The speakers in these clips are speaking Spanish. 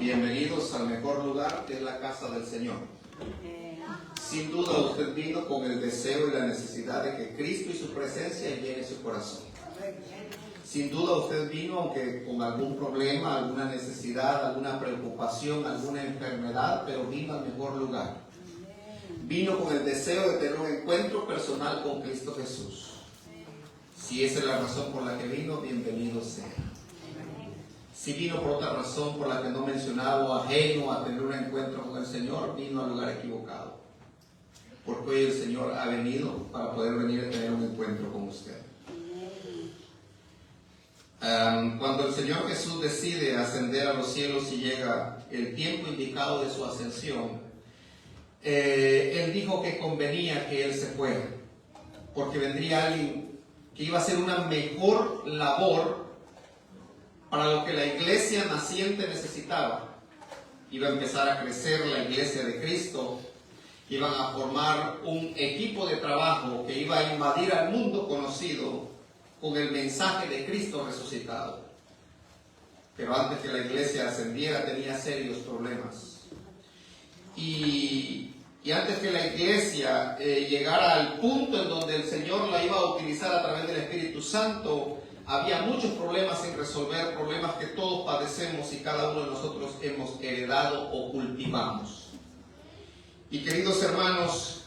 Bienvenidos al mejor lugar, que es la casa del Señor. Sin duda usted vino con el deseo y la necesidad de que Cristo y su presencia llene su corazón. Sin duda usted vino aunque con algún problema, alguna necesidad, alguna preocupación, alguna enfermedad, pero vino al mejor lugar. Vino con el deseo de tener un encuentro personal con Cristo Jesús. Si esa es la razón por la que vino, bienvenido sea. Si vino por otra razón por la que no he mencionado, ajeno a tener un encuentro con el Señor, vino al lugar equivocado. Porque hoy el Señor ha venido para poder venir a tener un encuentro con usted. Cuando el Señor Jesús decide ascender a los cielos y llega el tiempo indicado de su ascensión, Él dijo que convenía que Él se fuera, porque vendría alguien que iba a hacer una mejor labor para lo que la iglesia naciente necesitaba. Iba a empezar a crecer la iglesia de Cristo, iban a formar un equipo de trabajo que iba a invadir al mundo conocido con el mensaje de Cristo resucitado. Pero antes que la iglesia ascendiera tenía serios problemas. Y antes que la iglesia llegara al punto en donde el Señor la iba a utilizar a través del Espíritu Santo, había muchos problemas sin resolver, problemas que todos padecemos y cada uno de nosotros hemos heredado o cultivamos. Y queridos hermanos,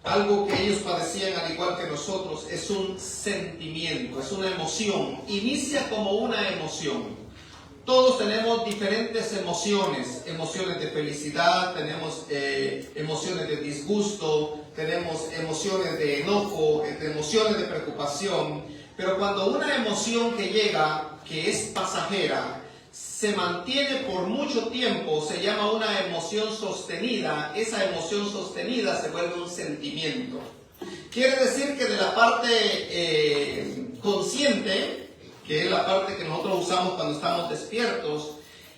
algo que ellos padecían al igual que nosotros es un sentimiento, es una emoción. Inicia como una emoción. Todos tenemos diferentes emociones, emociones de felicidad, tenemos emociones de disgusto, tenemos emociones de enojo, emociones de preocupación, pero cuando una emoción que llega, que es pasajera, se mantiene por mucho tiempo, se llama una emoción sostenida. Esa emoción sostenida se vuelve un sentimiento. Quiere decir que de la parte consciente, que es la parte que nosotros usamos cuando estamos despiertos,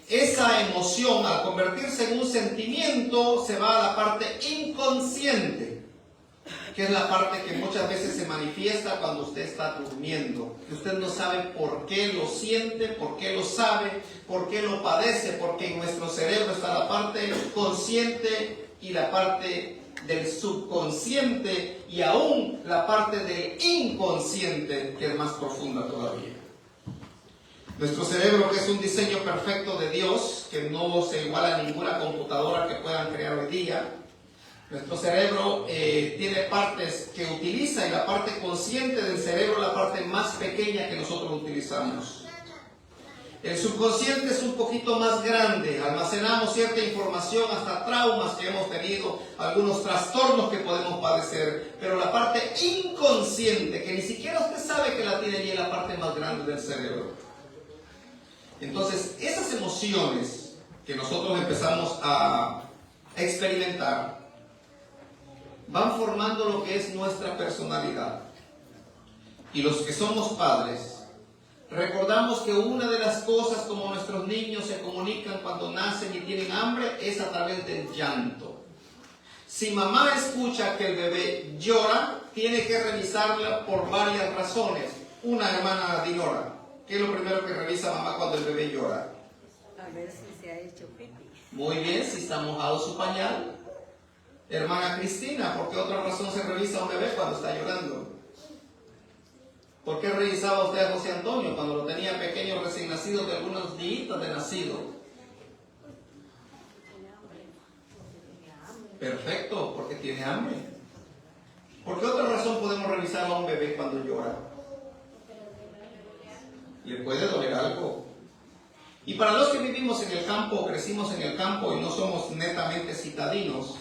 esa emoción al convertirse en un sentimiento se va a la parte inconsciente, que es la parte que muchas veces se manifiesta cuando usted está durmiendo, que usted no sabe por qué lo siente, por qué lo sabe, por qué lo padece, porque en nuestro cerebro está la parte consciente y la parte del subconsciente y aún la parte del inconsciente, que es más profunda todavía. Nuestro cerebro, que es un diseño perfecto de Dios, que no se iguala a ninguna computadora que puedan crear hoy día. Nuestro cerebro tiene partes que utiliza, y la parte consciente del cerebro es la parte más pequeña que nosotros utilizamos. El subconsciente es un poquito más grande, almacenamos cierta información, hasta traumas que hemos tenido, algunos trastornos que podemos padecer, pero la parte inconsciente, que ni siquiera usted sabe que la tiene allí, es la parte más grande del cerebro. Entonces, esas emociones que nosotros empezamos a experimentar van formando lo que es nuestra personalidad. Y los que somos padres, recordamos que una de las cosas como nuestros niños se comunican cuando nacen y tienen hambre es a través del llanto. Si mamá escucha que el bebé llora, tiene que revisarla por varias razones. Una, hermana Dinora, ¿qué es lo primero que revisa mamá cuando el bebé llora? A ver si se ha hecho pipí. Muy bien, si está mojado su pañal. Hermana Cristina, ¿por qué otra razón se revisa a un bebé cuando está llorando? ¿Por qué revisaba usted a José Antonio cuando lo tenía pequeño, recién nacido, de algunos días de nacido? Perfecto, porque tiene hambre. ¿Por qué otra razón podemos revisar a un bebé cuando llora? Le puede doler algo. Y para los que vivimos en el campo, o crecimos en el campo y no somos netamente citadinos,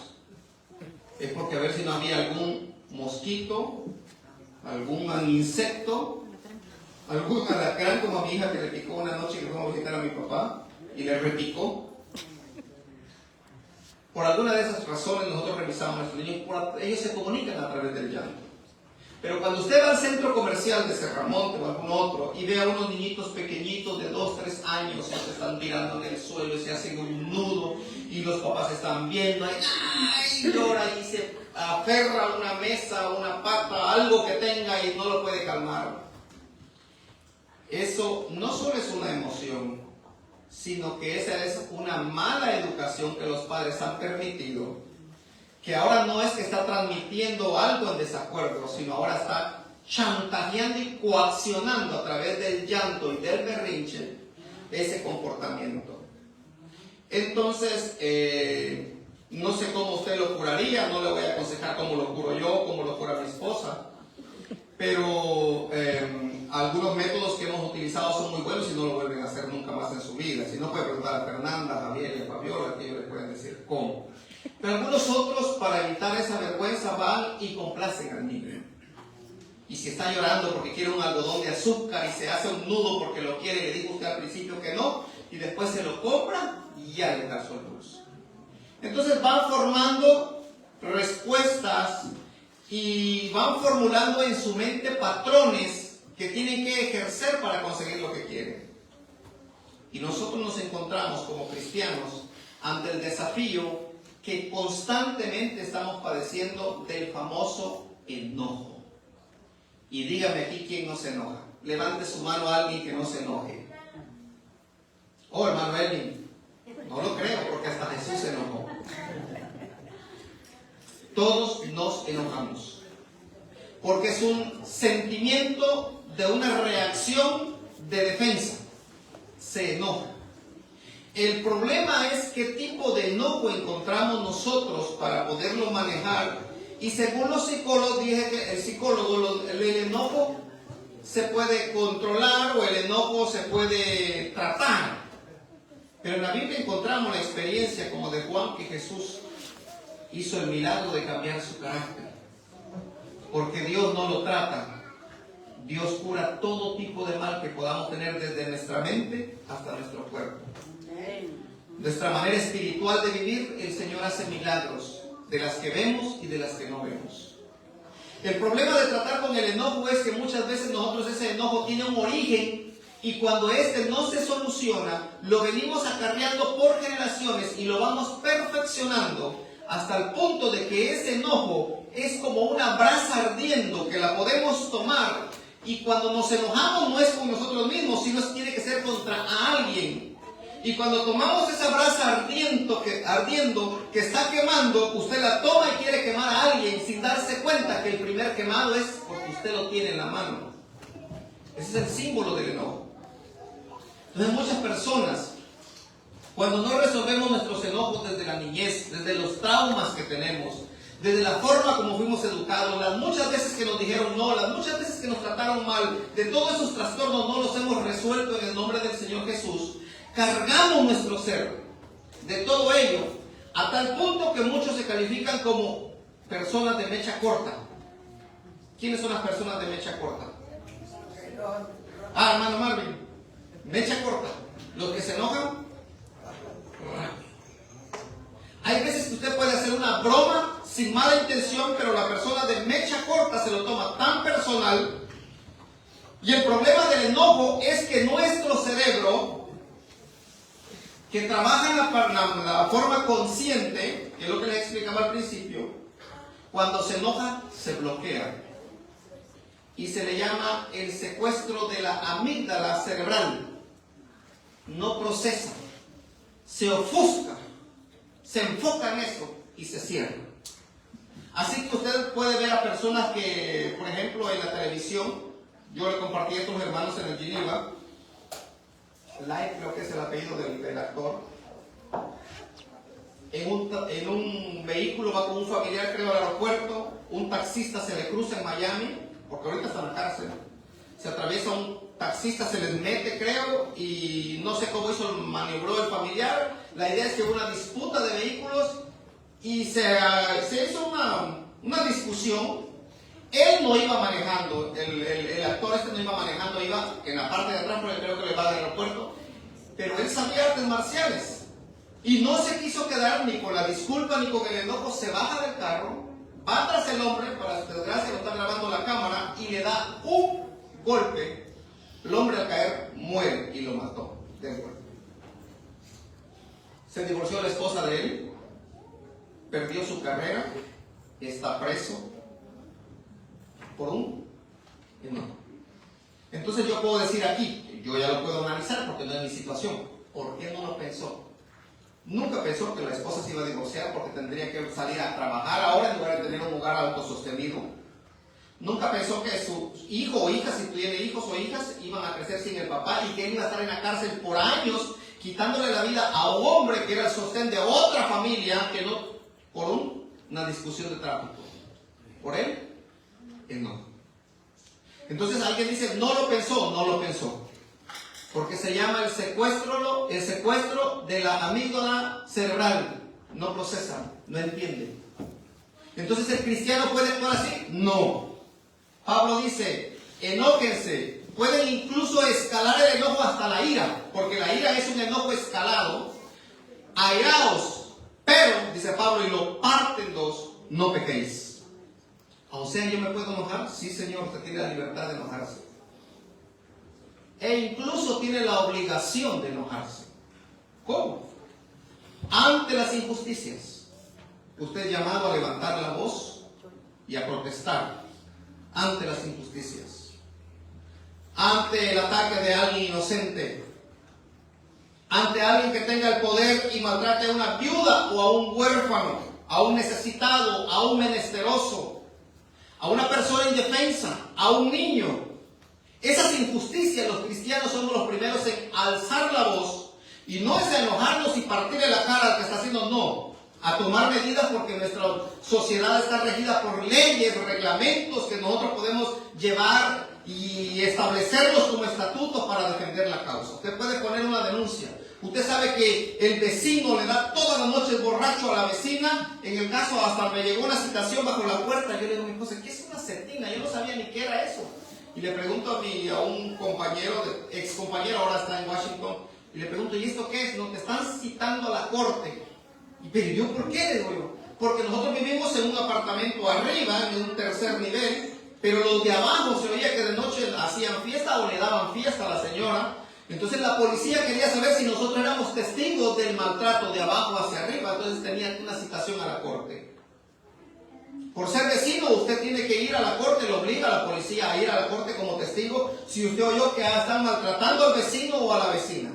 es porque a ver si no había algún mosquito, algún insecto, algún alacrán, como a mi hija que le picó una noche que fuimos a visitar a mi papá y le repicó. Por alguna de esas razones nosotros revisamos a nuestros niños, ellos se comunican a través del llanto. Pero cuando usted va al centro comercial de Serramonte o algún otro y ve a unos niñitos pequeñitos de 2, 3 años que se están tirando en el suelo y se hacen un nudo y los papás están viendo, y llora y se aferra a una mesa, a una pata, algo que tenga y no lo puede calmar. Eso no solo es una emoción, sino que esa es una mala educación que los padres han permitido, que ahora no es que está transmitiendo algo en desacuerdo, sino ahora está chantajeando y coaccionando a través del llanto y del berrinche ese comportamiento. Entonces, no sé cómo usted lo curaría, no le voy a aconsejar cómo lo curo yo, cómo lo cura mi esposa, pero algunos métodos que hemos utilizado son muy buenos y no lo vuelven a hacer nunca más en su vida. Si no, puede preguntar a Fernanda, a Javier y a Fabiola, que ellos les pueden decir cómo. Pero algunos otros, para evitar esa vergüenza, van y complacen al niño. Y si está llorando porque quiere un algodón de azúcar y se hace un nudo porque lo quiere, le dijo usted al principio que no, y después se lo compra y ya le da su luz. Entonces van formando respuestas y van formulando en su mente patrones que tienen que ejercer para conseguir lo que quieren. Y nosotros nos encontramos como cristianos ante el desafío que constantemente estamos padeciendo del famoso enojo. Y dígame aquí quién no se enoja. Levante su mano a alguien que no se enoje. Oh, hermano Elvin, no lo creo porque hasta Jesús se enojó. Todos nos enojamos porque es un sentimiento de una reacción de defensa. Se enoja. El problema es qué tipo de enojo encontramos nosotros para poderlo manejar. Y según los psicólogos, dije que el psicólogo, el enojo se puede controlar o el enojo se puede tratar. Pero en la Biblia encontramos la experiencia como de Juan, que Jesús hizo el milagro de cambiar su carácter. Porque Dios no lo trata. Dios cura todo tipo de mal que podamos tener desde nuestra mente hasta nuestro cuerpo. Nuestra manera espiritual de vivir, el Señor hace milagros, de las que vemos y de las que no vemos. El problema de tratar con el enojo es que muchas veces nosotros ese enojo tiene un origen y cuando este no se soluciona, lo venimos acarreando por generaciones y lo vamos perfeccionando hasta el punto de que ese enojo es como una brasa ardiendo que la podemos tomar y cuando nos enojamos no es con nosotros mismos, sino tiene que ser contra alguien. Y cuando tomamos esa brasa ardiendo que está quemando, usted la toma y quiere quemar a alguien sin darse cuenta que el primer quemado es porque usted lo tiene en la mano. Ese es el símbolo del enojo. Entonces muchas personas, cuando no resolvemos nuestros enojos desde la niñez, desde los traumas que tenemos, desde la forma como fuimos educados, las muchas veces que nos dijeron no, las muchas veces que nos trataron mal, de todos esos trastornos no los hemos resuelto en el nombre del Señor Jesús. Cargamos nuestro ser de todo ello, a tal punto que muchos se califican como personas de mecha corta. ¿Quiénes son las personas de mecha corta? Ah, hermano Marvin, mecha corta. Los que se enojan, rápido. Hay veces que usted puede hacer una broma sin mala intención, pero la persona de mecha corta se lo toma tan personal. Y el problema del enojo es que nuestro cerebro, que trabaja en la forma consciente, que es lo que les explicaba al principio, cuando se enoja, se bloquea. Y se le llama el secuestro de la amígdala cerebral. No procesa, se ofusca, se enfoca en eso y se cierra. Así que usted puede ver a personas que, por ejemplo, en la televisión, yo le compartí a estos hermanos en el Geneva, Light, creo que es el apellido del actor. En un vehículo va con un familiar, creo, al aeropuerto. Un taxista se le cruza en Miami, porque ahorita está en la cárcel. Se atraviesa un taxista, se les mete, creo, y no sé cómo maniobró el familiar. La idea es que hubo una disputa de vehículos y se hizo una discusión. Él no iba manejando, el actor este no iba manejando, iba en la parte de atrás porque creo que le va al aeropuerto, pero él sabía artes marciales y no se quiso quedar ni con la disculpa ni con el enojo, se baja del carro, va tras el hombre, para su desgracia lo está grabando la cámara, y le da un golpe. El hombre al caer muere y lo mató del golpe. Se divorció la esposa de él, perdió su carrera, está preso por un enojo. Entonces yo puedo decir aquí, yo ya lo puedo analizar porque no es mi situación, ¿Por qué no lo pensó? Nunca pensó que la esposa se iba a divorciar porque tendría que salir a trabajar ahora en lugar de tener un hogar autosostenido. Nunca pensó que su hijo o hija, si tiene hijos o hijas, iban a crecer sin el papá y que él iba a estar en la cárcel por años, quitándole la vida a un hombre que era el sostén de otra familia, que no, por una discusión de tráfico. Por él no. Entonces alguien dice, no lo pensó, no lo pensó. Porque se llama el secuestro de la amígdala cerebral. No procesa, no entiende. Entonces, ¿el cristiano puede actuar así? No. Pablo dice, enójense. Pueden incluso escalar el enojo hasta la ira, porque la ira es un enojo escalado. Airaos, pero, dice Pablo, y lo parten dos, no pequéis. O sea, ¿yo me puedo enojar? Sí, Señor, usted tiene la libertad de enojarse. E incluso tiene la obligación de enojarse. ¿Cómo? Ante las injusticias. Usted es llamado a levantar la voz y a protestar ante las injusticias. Ante el ataque de alguien inocente. Ante alguien que tenga el poder y maltrate a una viuda o a un huérfano, a un necesitado, a un menesteroso, a una persona indefensa, a un niño. Esas injusticias, los cristianos somos los primeros en alzar la voz, y no es a enojarnos y partirle la cara al que está haciendo, no, a tomar medidas, porque nuestra sociedad está regida por leyes, reglamentos que nosotros podemos llevar y establecerlos como estatutos para defender la causa. Usted puede poner una denuncia. Usted sabe que el vecino le da todas las noches borracho a la vecina. En el caso, hasta me llegó una citación bajo la puerta. Yo le digo a mi esposa, ¿qué es una cetina? Yo no sabía ni qué era eso. Y le pregunto a un compañero, ex compañero, ahora está en Washington, y le pregunto, ¿y esto qué es? No, te están citando a la corte. Y pero yo, ¿por qué? Le digo yo, porque nosotros vivimos en un apartamento arriba, en un tercer nivel, pero los de abajo se oía que de noche hacían fiesta o le daban fiesta a la señora. Entonces la policía quería saber si nosotros éramos testigos del maltrato de abajo hacia arriba, entonces tenían una citación a la corte. Por ser vecino, usted tiene que ir a la corte, lo obliga a la policía a ir a la corte como testigo si usted oyó que están maltratando al vecino o a la vecina.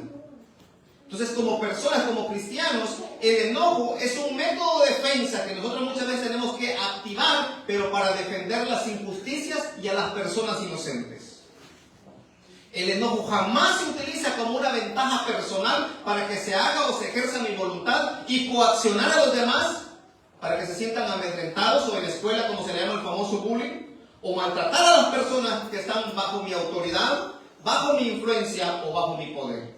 Entonces, como personas, como cristianos, el enojo es un método de defensa que nosotros muchas veces tenemos que activar, pero para defender las injusticias y a las personas inocentes. El enojo jamás se utiliza como una ventaja personal para que se haga o se ejerza mi voluntad y coaccionar a los demás para que se sientan amedrentados, o en la escuela, como se le llama el famoso bullying, o maltratar a las personas que están bajo mi autoridad, bajo mi influencia o bajo mi poder.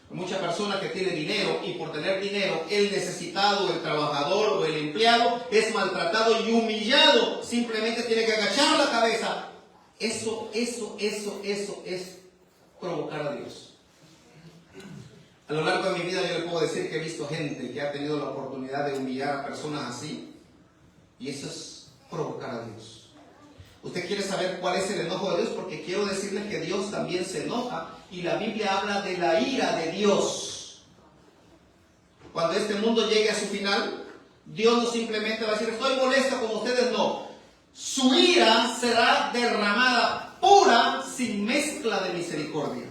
Hay mucha persona que tiene dinero y por tener dinero, el necesitado, el trabajador o el empleado es maltratado y humillado, simplemente tiene que agachar la cabeza. Eso es provocar a Dios. A lo largo de mi vida yo le puedo decir que he visto gente que ha tenido la oportunidad de humillar a personas así, y eso es provocar a Dios. Usted quiere saber cuál es el enojo de Dios, porque quiero decirle que Dios también se enoja, y la Biblia habla de la ira de Dios. Cuando este mundo llegue a su final, Dios no simplemente va a decir, estoy molesto con ustedes, no. Su ira será derramada pura, sin mezcla de misericordia.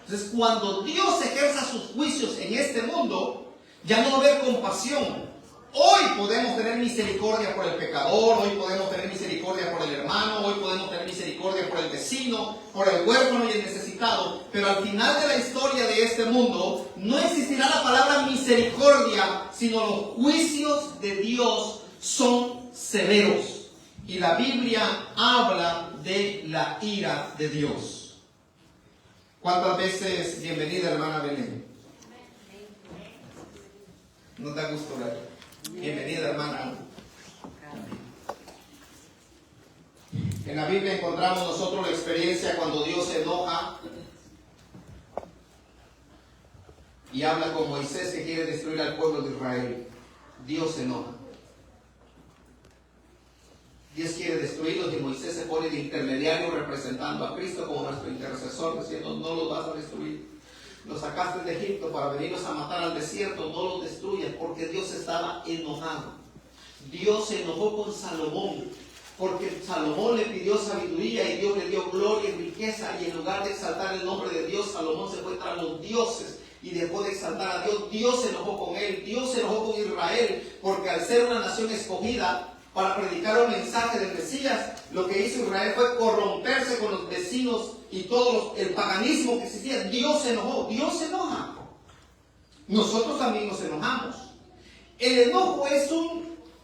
Entonces, cuando Dios ejerza sus juicios en este mundo, ya no va a haber compasión. Hoy podemos tener misericordia por el pecador, hoy podemos tener misericordia por el hermano, hoy podemos tener misericordia por el vecino, por el huérfano y el necesitado, pero al final de la historia de este mundo no existirá la palabra misericordia, sino los juicios de Dios son severos. Y la Biblia habla de la ira de Dios. ¿Cuántas veces bienvenida, hermana Belén? ¿Nos da gusto ver? Bienvenida, hermana. En la Biblia encontramos nosotros la experiencia cuando Dios se enoja y habla con Moisés, que quiere destruir al pueblo de Israel. Dios se enoja. Dios quiere destruirlos y Moisés se pone de intermediario representando a Cristo como nuestro intercesor, diciendo, no los vas a destruir. Los sacaste de Egipto para venirlos a matar al desierto, no los destruyas, porque Dios estaba enojado. Dios se enojó con Salomón, porque Salomón le pidió sabiduría y Dios le dio gloria y riqueza, y en lugar de exaltar el nombre de Dios, Salomón se fue tras los dioses y dejó de exaltar a Dios. Dios se enojó con él, Dios se enojó con Israel, porque al ser una nación escogida para predicar un mensaje del Mesías, lo que hizo Israel fue corromperse con los vecinos y todo el paganismo que existía. Dios se enojó, Dios se enoja. Nosotros también nos enojamos. El enojo es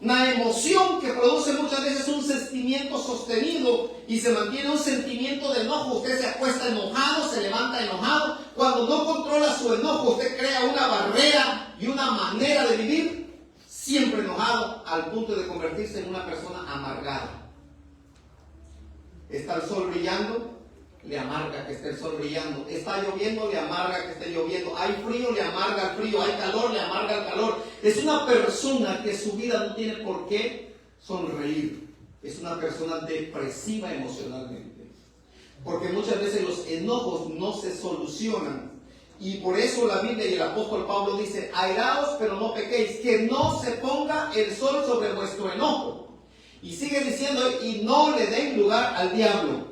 una emoción que produce muchas veces un sentimiento sostenido y se mantiene un sentimiento de enojo. Usted se acuesta enojado, se levanta enojado. Cuando no controla su enojo, usted crea una barrera y una manera de vivir siempre enojado, al punto de convertirse en una persona amargada. Está el sol brillando, le amarga que esté el sol brillando. Está lloviendo, le amarga que esté lloviendo. Hay frío, le amarga el frío. Hay calor, le amarga el calor. Es una persona que su vida no tiene por qué sonreír. Es una persona depresiva emocionalmente. Porque muchas veces los enojos no se solucionan. Y por eso la Biblia y el apóstol Pablo dice: airaos, pero no pequéis, que no se ponga el sol sobre vuestro enojo. Y sigue diciendo: y no le den lugar al diablo.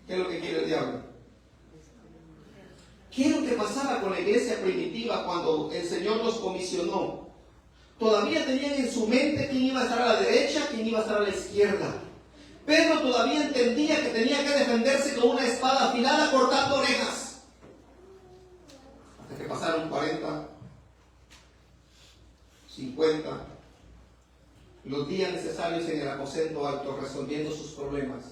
¿Qué es lo que quiere el diablo? ¿Qué es lo que pasaba con la iglesia primitiva cuando el Señor los comisionó? Todavía tenían en su mente quién iba a estar a la derecha, quién iba a estar a la izquierda. Pedro todavía entendía que tenía que defenderse con una espada afilada cortando orejas. Hasta que pasaron 40, 50, los días necesarios en el aposento alto resolviendo sus problemas.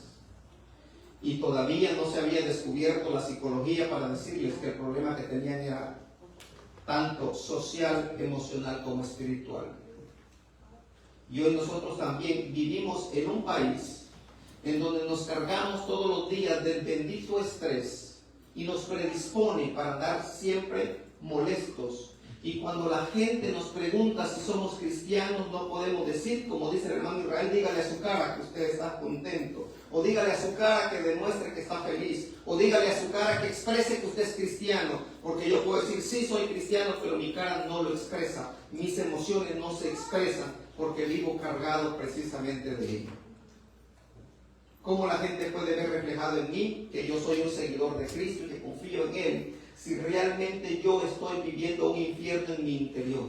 Y todavía no se había descubierto la psicología para decirles que el problema que tenían era tanto social, emocional como espiritual. Y hoy nosotros también vivimos en un país en donde nos cargamos todos los días del bendito estrés y nos predispone para andar siempre molestos. Y cuando la gente nos pregunta si somos cristianos, no podemos decir, como dice el hermano Israel: dígale a su cara que usted está contento, o dígale a su cara que demuestre que está feliz, o dígale a su cara que exprese que usted es cristiano, porque yo puedo decir: sí, soy cristiano, pero mi cara no lo expresa, mis emociones no se expresan, porque vivo cargado precisamente de ello. ¿Cómo la gente puede ver reflejado en mí que yo soy un seguidor de Cristo y que confío en Él, si realmente yo estoy viviendo un infierno en mi interior?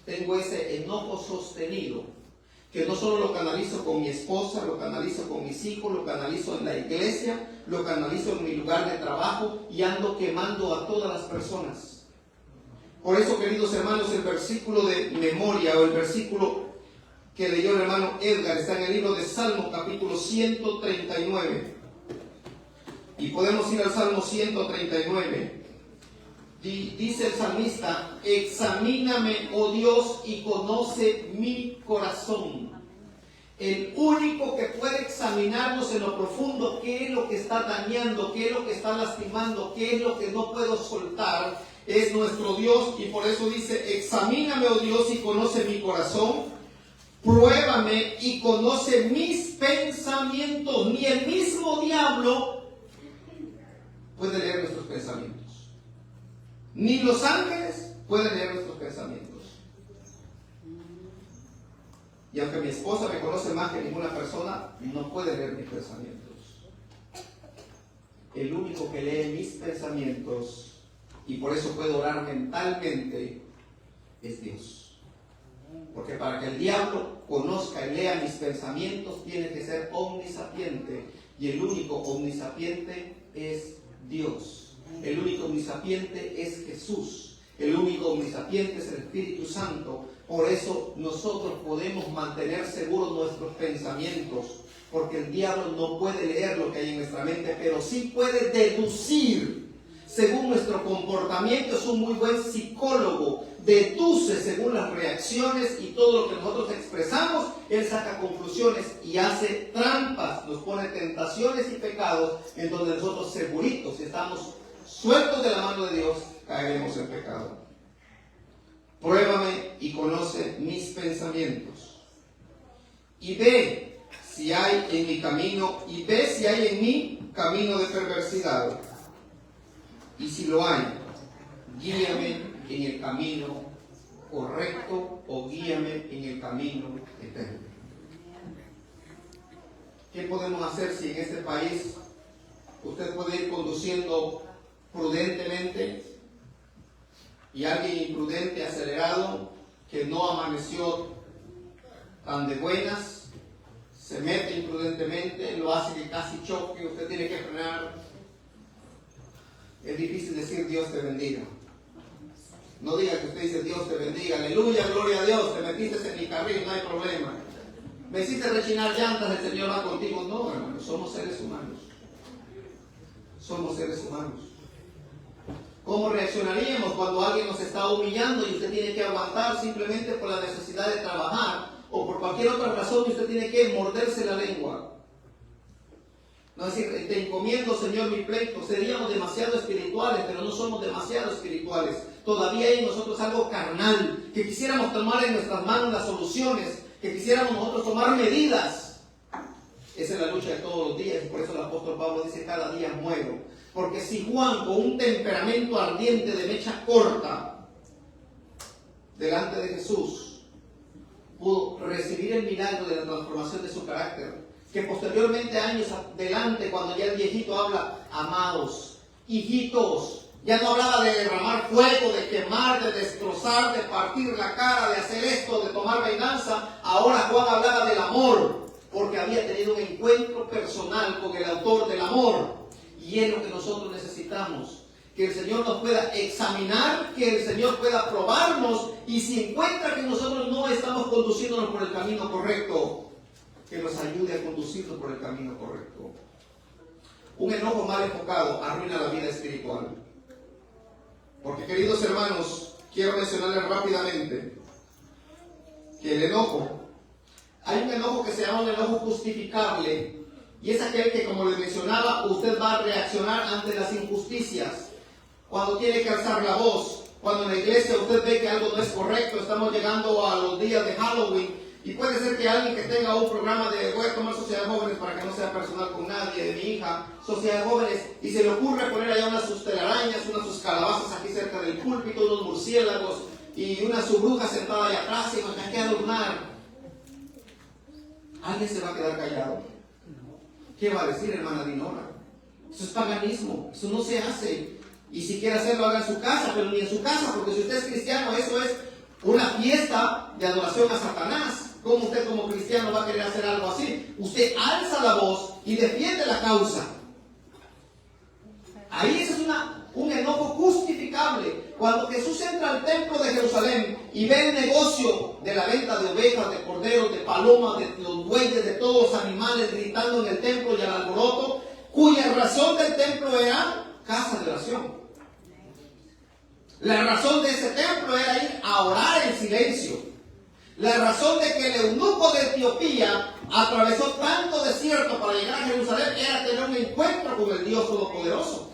Tengo ese enojo sostenido, que no solo lo canalizo con mi esposa, lo canalizo con mis hijos, lo canalizo en la iglesia, lo canalizo en mi lugar de trabajo y ando quemando a todas las personas. Por eso, queridos hermanos, el versículo de memoria o el versículo que leyó el hermano Edgar está en el libro de Salmo capítulo 139. Y podemos ir al Salmo 139. Dice el salmista: examíname, oh Dios, y conoce mi corazón. El único que puede examinarnos en lo profundo, qué es lo que está dañando, qué es lo que está lastimando, qué es lo que no puedo soltar, es nuestro Dios. Y por eso dice: examíname, oh Dios, y conoce mi corazón. Pruébame y conoce mis pensamientos. Ni el mismo diablo puede leer nuestros pensamientos. Ni los ángeles pueden leer nuestros pensamientos. Y aunque mi esposa me conoce más que ninguna persona, no puede leer mis pensamientos. El único que lee mis pensamientos, y por eso puedo orar mentalmente, es Dios. Porque para que el diablo conozca y lea mis pensamientos, tiene que ser omnisapiente. Y el único omnisapiente es Dios. El único omnisapiente es Jesús. El único omnisapiente es el Espíritu Santo. Por eso nosotros podemos mantener seguros nuestros pensamientos, porque el diablo no puede leer lo que hay en nuestra mente, pero sí puede deducir según nuestro comportamiento. Es un muy buen psicólogo, deduce según las reacciones y todo lo que nosotros expresamos. Él saca conclusiones y hace trampas, nos pone tentaciones y pecados en donde nosotros seguritos, si estamos sueltos de la mano de Dios, caeremos en pecado. Pruébame y conoce mis pensamientos. Y ve si hay en mi camino, y ve si hay en mí camino de perversidad. Y si lo hay, guíame en el camino correcto o guíame en el camino eterno. ¿Qué podemos hacer si en este país usted puede ir conduciendo prudentemente y alguien imprudente, acelerado, que no amaneció tan de buenas, se mete imprudentemente, lo hace que casi choque, usted tiene que frenar. Es difícil decir Dios te bendiga. No diga que usted dice Dios te bendiga, aleluya, gloria a Dios, te metiste en mi carril, no hay problema. Me hiciste rechinar llantas, el Señor va contigo. No, hermano, somos seres humanos. Somos seres humanos. ¿Cómo reaccionaríamos cuando alguien nos está humillando y usted tiene que aguantar simplemente por la necesidad de trabajar o por cualquier otra razón y usted tiene que morderse la lengua? No es decir, te encomiendo, Señor, mi pleito. Seríamos demasiado espirituales, pero no somos demasiado espirituales. Todavía hay en nosotros algo carnal, que quisiéramos tomar en nuestras manos las soluciones, que quisiéramos nosotros tomar medidas. Esa es la lucha de todos los días, y por eso el apóstol Pablo dice, cada día muero. Porque si Juan, con un temperamento ardiente de mecha corta, delante de Jesús, pudo recibir el milagro de la transformación de su carácter, que posteriormente, años adelante, cuando ya el viejito habla, amados, hijitos, ya no hablaba de derramar fuego, de quemar, de destrozar, de partir la cara, de hacer esto, de tomar venganza. Ahora Juan hablaba del amor, porque había tenido un encuentro personal con el autor del amor. Y es lo que nosotros necesitamos, que el Señor nos pueda examinar, que el Señor pueda probarnos, y si encuentra que nosotros no estamos conduciéndonos por el camino correcto, que nos ayude a conducirnos por el camino correcto. Un enojo mal enfocado arruina la vida espiritual. Porque, queridos hermanos, quiero mencionarles rápidamente que el enojo, hay un enojo que se llama un enojo justificable, y es aquel que, como les mencionaba, usted va a reaccionar ante las injusticias, cuando tiene que alzar la voz, cuando en la iglesia usted ve que algo no es correcto. Estamos llegando a los días de Halloween, y puede ser que alguien que tenga un programa de voy a tomar sociedad de jóvenes para que no sea personal con nadie, de mi hija, sociedad de jóvenes, y se le ocurre poner allá unas sus telarañas, unas sus calabazas aquí cerca del púlpito, unos murciélagos y una su bruja sentada allá atrás, y nos hay que adornar. Alguien se va a quedar callado. ¿Qué va a decir, hermana Dinora? Eso es paganismo, eso no se hace. Y si quiere hacerlo, haga en su casa, pero ni en su casa, porque si usted es cristiano, eso es una fiesta de adoración a Satanás. ¿Cómo usted como cristiano va a querer hacer algo así? Usted alza la voz y defiende la causa. Ahí ese es un enojo justificable. Cuando Jesús entra al templo de Jerusalén y ve el negocio de la venta de ovejas, de corderos, de palomas, de los bueyes, de todos los animales gritando en el templo y al alboroto, cuya razón del templo era casa de oración. La razón de ese templo era ir a orar en silencio. La razón de que el eunuco de Etiopía atravesó tanto desierto para llegar a Jerusalén era tener un encuentro con el Dios Todopoderoso.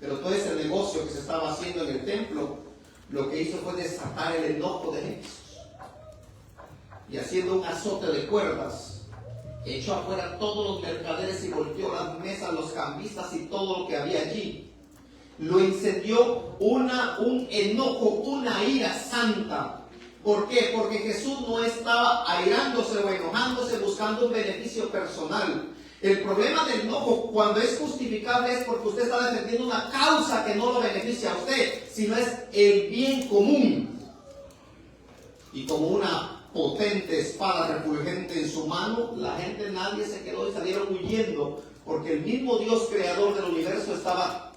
Pero todo ese negocio que se estaba haciendo en el templo, lo que hizo fue desatar el enojo de Jesús. Y haciendo un azote de cuerdas, echó afuera todos los mercaderes y volteó las mesas, los cambistas y todo lo que había allí. Lo incendió un enojo, una ira santa. ¿Por qué? Porque Jesús no estaba airándose o enojándose buscando un beneficio personal. El problema del enojo, cuando es justificable, es porque usted está defendiendo una causa que no lo beneficia a usted, sino es el bien común. Y como una potente espada refulgente en su mano, la gente, nadie se quedó y salieron huyendo, porque el mismo Dios creador del universo estaba,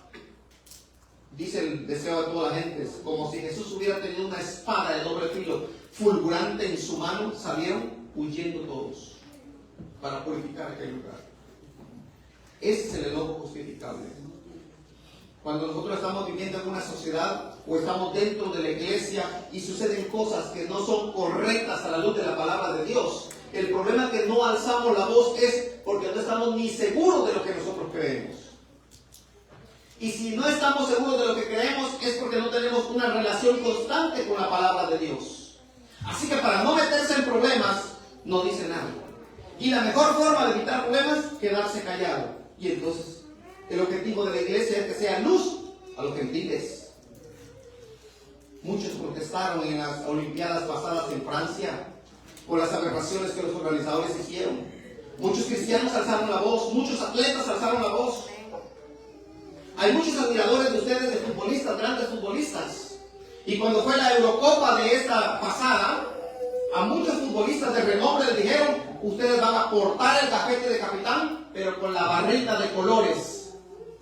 dice el deseo de toda la gente, como si Jesús hubiera tenido una espada de doble filo fulgurante en su mano. Salieron huyendo todos para purificar aquel lugar. Ese es el enojo justificable. Cuando nosotros estamos viviendo en una sociedad o estamos dentro de la iglesia y suceden cosas que no son correctas a la luz de la palabra de Dios, el problema es que no alzamos la voz es porque no estamos ni seguros de lo que nosotros creemos. Y si no estamos seguros de lo que creemos es porque no tenemos una relación constante con la palabra de Dios. Así que para no meterse en problemas, no dice nada. Y la mejor forma de evitar problemas, quedarse callado. Y entonces, el objetivo de la iglesia es que sea luz a los gentiles. Muchos protestaron en las Olimpiadas pasadas en Francia por las aberraciones que los organizadores hicieron. Muchos cristianos alzaron la voz, muchos atletas alzaron la voz. Hay muchos admiradores de ustedes de futbolistas, grandes futbolistas. Y cuando fue la Eurocopa de esta pasada, a muchos futbolistas de renombre les dijeron: ustedes van a portar el gafete de capitán, pero con la barrita de colores,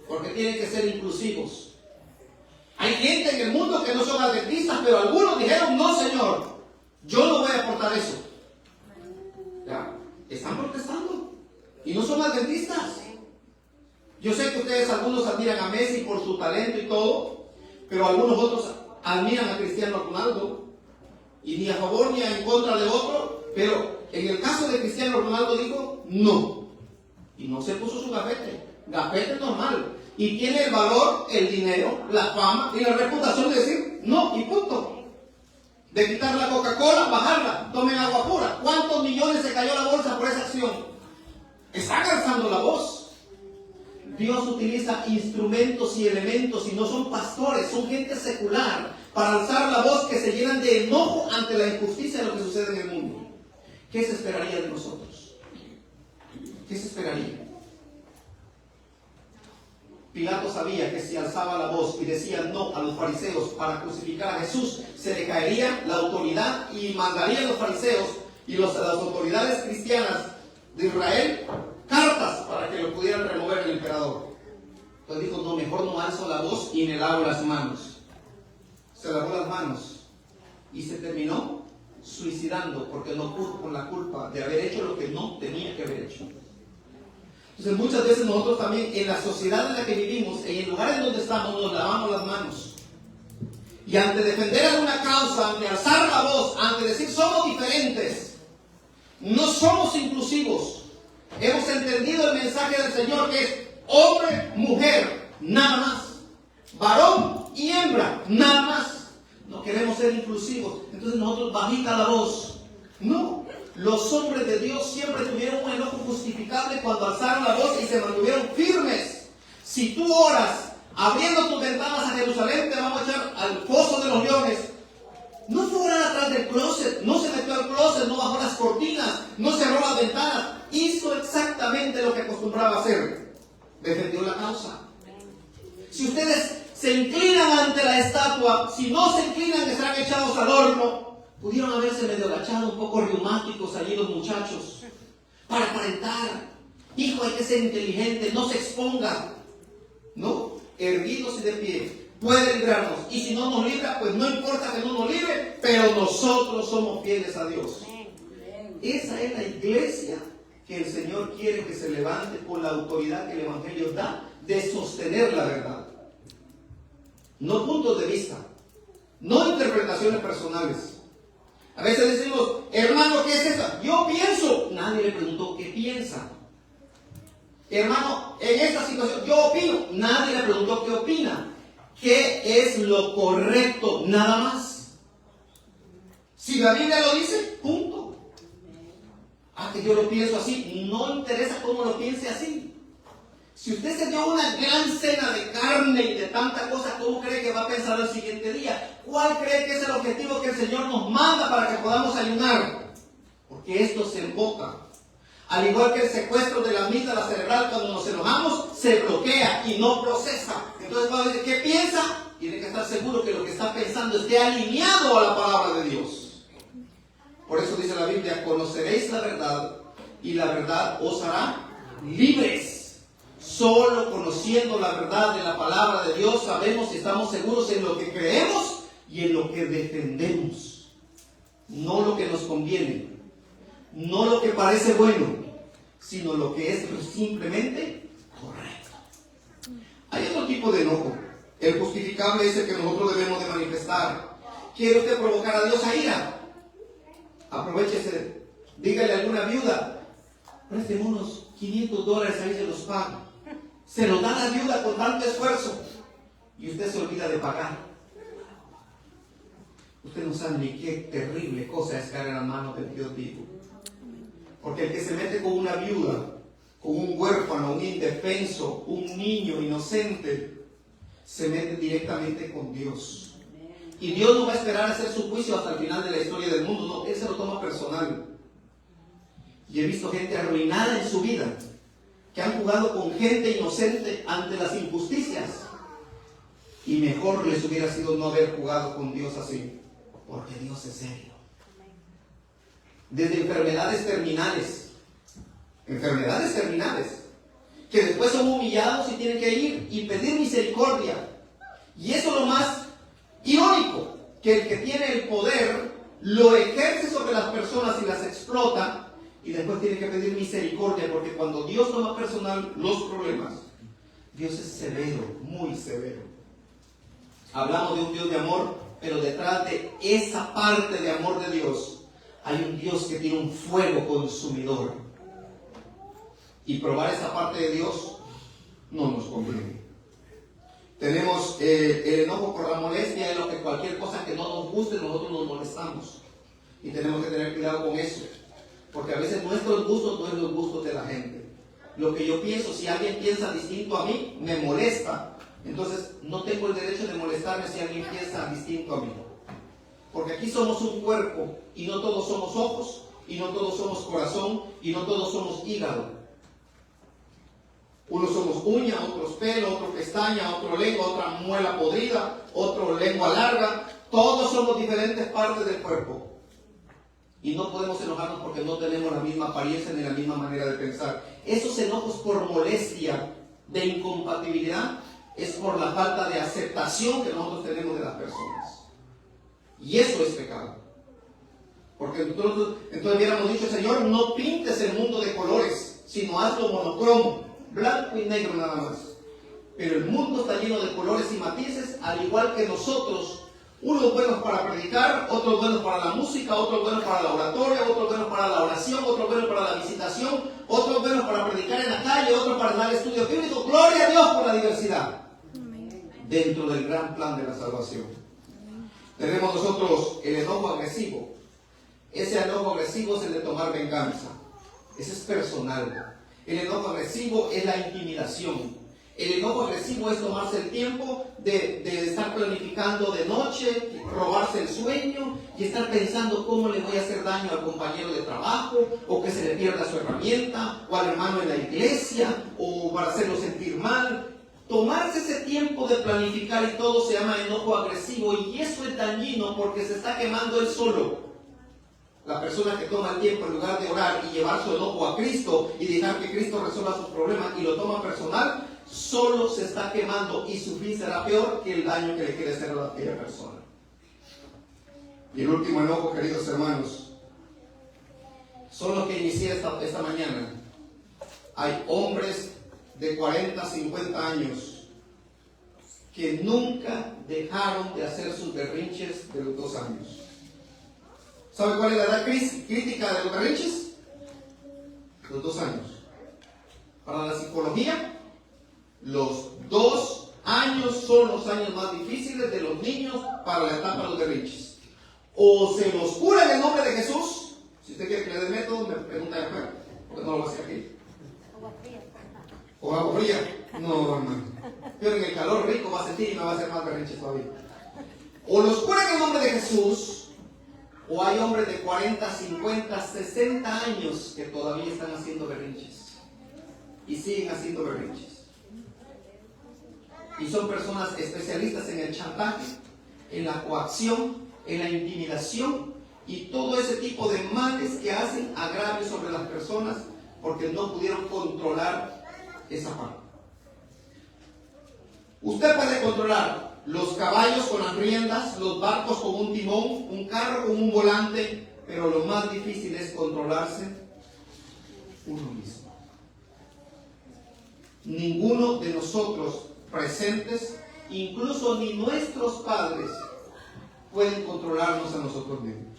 porque tienen que ser inclusivos. Hay gente en el mundo que no son adventistas, pero algunos dijeron: no, señor, yo no voy a portar eso. ¿Ya? Están protestando y no son adventistas. Yo sé que ustedes algunos admiran a Messi por su talento y todo, pero algunos otros admiran a Cristiano Ronaldo, y ni a favor ni en contra de otro, pero en el caso de Cristiano Ronaldo dijo no, y no se puso su gafete normal, y tiene el valor, el dinero, la fama y la reputación de decir no y punto. De quitar la Coca-Cola, bajarla, tomen agua pura. ¿Cuántos millones se cayó la bolsa por esa acción? Está alzando la voz. Dios utiliza instrumentos y elementos, y no son pastores, son gente secular, para alzar la voz, que se llenan de enojo ante la injusticia de lo que sucede en el mundo. ¿Qué se esperaría de nosotros? ¿Qué se esperaría? Pilato sabía que si alzaba la voz y decía no a los fariseos para crucificar a Jesús, se le caería la autoridad y mandarían los fariseos y las autoridades cristianas de Israel cartas para que lo pudieran remover el emperador. Entonces dijo: no, mejor no alzo la voz y me lavo las manos. Se lavó las manos y se terminó suicidando, porque no pudo con la culpa de haber hecho lo que no tenía que haber hecho. Entonces muchas veces nosotros también, en la sociedad en la que vivimos, en el lugar en donde estamos, nos lavamos las manos. Y ante defender alguna causa, ante alzar la voz, ante decir somos diferentes, no somos inclusivos, hemos entendido el mensaje del Señor, que es hombre, mujer, nada más, varón y hembra, nada más. No queremos ser inclusivos, entonces nosotros bajita la voz. No, los hombres de Dios siempre tuvieron un enojo justificable cuando alzaron la voz y se mantuvieron firmes. Si tú oras abriendo tus ventanas a Jerusalén, te vamos a echar al foso de los leones. No fue orar atrás del closet, no se metió al closet, no bajó las cortinas, no cerró las ventanas, hizo exactamente lo que acostumbraba a hacer. Defendió la causa. Si ustedes se inclinan ante la estatua, si no se inclinan, que serán echados al horno. Pudieron haberse medio agachado, un poco reumáticos allí los muchachos, para aparentar: hijo, hay que ser inteligente, no se exponga. No, erguidos y de pie, puede librarnos. Y si no nos libra, pues no importa que no nos libre, pero nosotros somos fieles a Dios. Esa es la iglesia que el Señor quiere que se levante con la autoridad que el Evangelio da de sostener la verdad. No puntos de vista, no interpretaciones personales. A veces decimos: hermano, ¿qué es eso? Yo pienso. Nadie le preguntó qué piensa. Hermano, en esta situación yo opino. Nadie le preguntó qué opina. ¿Qué es lo correcto? Nada más. Si la Biblia lo dice, punto. Que yo lo pienso así. No interesa cómo lo piense así. Si usted se dio una gran cena de carne y de tanta cosa, ¿cómo cree que va a pensar el siguiente día? ¿Cuál cree que es el objetivo que el Señor nos manda para que podamos ayunar? Porque esto se emboca. Al igual que el secuestro de la amígdala cerebral, cuando nos enojamos, se bloquea y no procesa. Entonces, cuando dice ¿qué piensa? Tiene que estar seguro que lo que está pensando esté alineado a la palabra de Dios. Por eso dice la Biblia: conoceréis la verdad y la verdad os hará libres. Solo conociendo la verdad de la palabra de Dios sabemos si estamos seguros en lo que creemos y en lo que defendemos. No lo que nos conviene, no lo que parece bueno, sino lo que es simplemente correcto. Hay otro tipo de enojo. El justificable es el que nosotros debemos de manifestar. ¿Quiere usted provocar a Dios a ira? Aprovechese, dígale a alguna viuda: présteme unos $500, ahí se los pago. Se los da la viuda con tanto esfuerzo y usted se olvida de pagar. Usted no sabe ni qué terrible cosa es caer en las manos del Dios vivo. Porque el que se mete con una viuda, con un huérfano, un indefenso, un niño inocente, se mete directamente con Dios. Y Dios no va a esperar a hacer su juicio hasta el final de la historia del mundo. No, Él se lo toma personal. Y he visto gente arruinada en su vida, que han jugado con gente inocente ante las injusticias. Y mejor les hubiera sido no haber jugado con Dios así, porque Dios es serio. Desde enfermedades terminales, que después son humillados y tienen que ir y pedir misericordia. Y eso es lo más irónico, que el que tiene el poder lo ejerce sobre las personas y las explota, y después tiene que pedir misericordia, porque cuando Dios toma personal los problemas, Dios es severo, muy severo. Hablamos de un Dios de amor, pero detrás de esa parte de amor de Dios hay un Dios que tiene un fuego consumidor. Y probar esa parte de Dios no nos conviene. Tenemos el enojo por la molestia, es lo que cualquier cosa que no nos guste, nosotros nos molestamos. Y tenemos que tener cuidado con eso, porque a veces nuestros gustos no son los gustos de la gente. Lo que yo pienso, si alguien piensa distinto a mí, me molesta. Entonces no tengo el derecho de molestarme si alguien piensa distinto a mí. Porque aquí somos un cuerpo, y no todos somos ojos, y no todos somos corazón, y no todos somos hígado. Unos somos uña, otros pelo, otro pestaña, otro lengua, otra muela podrida, otro lengua larga. Todos somos diferentes partes del cuerpo. Y no podemos enojarnos porque no tenemos la misma apariencia ni la misma manera de pensar. Esos enojos por molestia, de incompatibilidad, es por la falta de aceptación que nosotros tenemos de las personas. Y eso es pecado. Porque entonces hubiéramos dicho, Señor, no pintes el mundo de colores, sino hazlo monocromo, blanco y negro nada más. Pero el mundo está lleno de colores y matices, al igual que nosotros. Unos buenos para predicar, otros buenos para la música, otros buenos para la oratoria, otros buenos para la oración, otros buenos para la visitación, otros buenos para predicar en la calle, otros para dar estudio bíblico. Gloria a Dios por la diversidad. Dentro del gran plan de la salvación. Tenemos nosotros el enojo agresivo. Ese enojo agresivo es el de tomar venganza. Ese es personal. El enojo agresivo es la intimidación. El enojo agresivo es tomarse el tiempo de estar planificando de noche, robarse el sueño y estar pensando cómo le voy a hacer daño al compañero de trabajo, o que se le pierda su herramienta, o al hermano en la iglesia, o para hacerlo sentir mal. Tomarse ese tiempo de planificar y todo se llama enojo agresivo, y eso es dañino porque se está quemando él solo. La persona que toma el tiempo en lugar de orar y llevar su enojo a Cristo y dejar que Cristo resuelva sus problemas y lo toma personal, solo se está quemando, y su fin será peor que el daño que le quiere hacer a aquella persona. Y el último enojo, queridos hermanos, son los que inicié esta mañana. Hay hombres de 40, 50 años que nunca dejaron de hacer sus berrinches de los 2 años. ¿Sabe cuál es la edad crítica de los berrinches? Los 2 años. Para la psicología, los 2 años son los años más difíciles de los niños para la etapa de los berrinches. O se los cura en el nombre de Jesús. Si usted quiere que le dé método, me pregunta de afuera, porque no lo voy a hacer aquí. O agua fría. No, hermano. Pero en el calor rico va a sentir y me va a hacer más berrinches todavía. O los cura en el nombre de Jesús, o hay hombres de 40, 50, 60 años que todavía están haciendo berrinches. Y siguen haciendo berrinches. Y son personas especialistas en el chantaje, en la coacción, en la intimidación y todo ese tipo de males que hacen agravios sobre las personas porque no pudieron controlar esa parte. Usted puede controlar los caballos con las riendas, los barcos con un timón, un carro con un volante, pero lo más difícil es controlarse uno mismo. Ninguno de nosotros presentes, incluso ni nuestros padres, pueden controlarnos a nosotros mismos.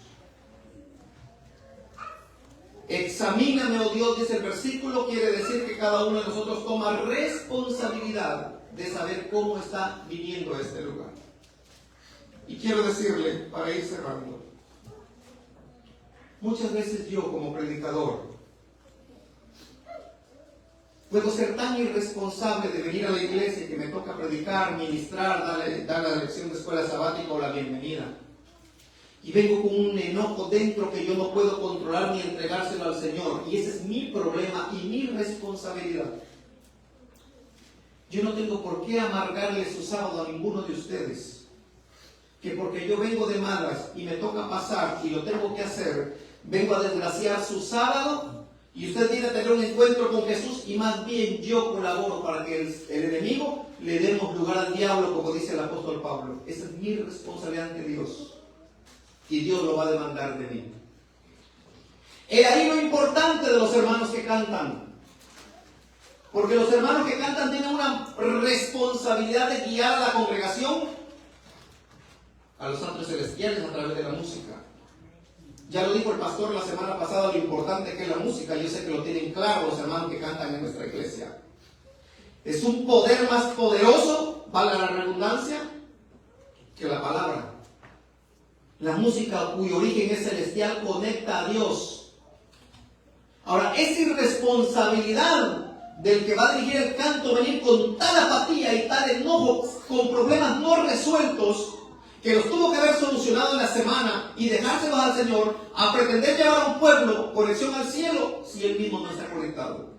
Examíname, oh Dios, dice el versículo, quiere decir que cada uno de nosotros toma responsabilidad de saber cómo está viviendo este lugar. Y quiero decirle, para ir cerrando, muchas veces yo como predicador puedo ser tan irresponsable de venir a la iglesia que me toca predicar, ministrar, dar la lección de escuela sabática o la bienvenida. Y vengo con un enojo dentro que yo no puedo controlar ni entregárselo al Señor. Y ese es mi problema y mi responsabilidad. Yo no tengo por qué amargarle su sábado a ninguno de ustedes. Que porque yo vengo de malas y me toca pasar y lo tengo que hacer, vengo a desgraciar su sábado y usted viene a tener un encuentro con Jesús y más bien yo colaboro para que el enemigo le demos lugar al diablo, como dice el apóstol Pablo. Esa es mi responsabilidad ante Dios y Dios lo va a demandar de mí. He ahí lo importante de los hermanos que cantan. Porque los hermanos que cantan tienen una responsabilidad de guiar a la congregación a los santos celestiales a través de la música. Ya lo dijo el pastor la semana pasada, lo importante que es la música. Yo sé que lo tienen claro los hermanos que cantan en nuestra iglesia. Es un poder más poderoso, valga la redundancia, que la palabra. La música cuyo origen es celestial conecta a Dios. Ahora, es irresponsabilidad del que va a dirigir el canto venir con tal apatía y tal enojo, con problemas no resueltos, que los tuvo que haber solucionado en la semana y dejárselos al Señor, a pretender llevar a un pueblo conexión al cielo si él mismo no está conectado.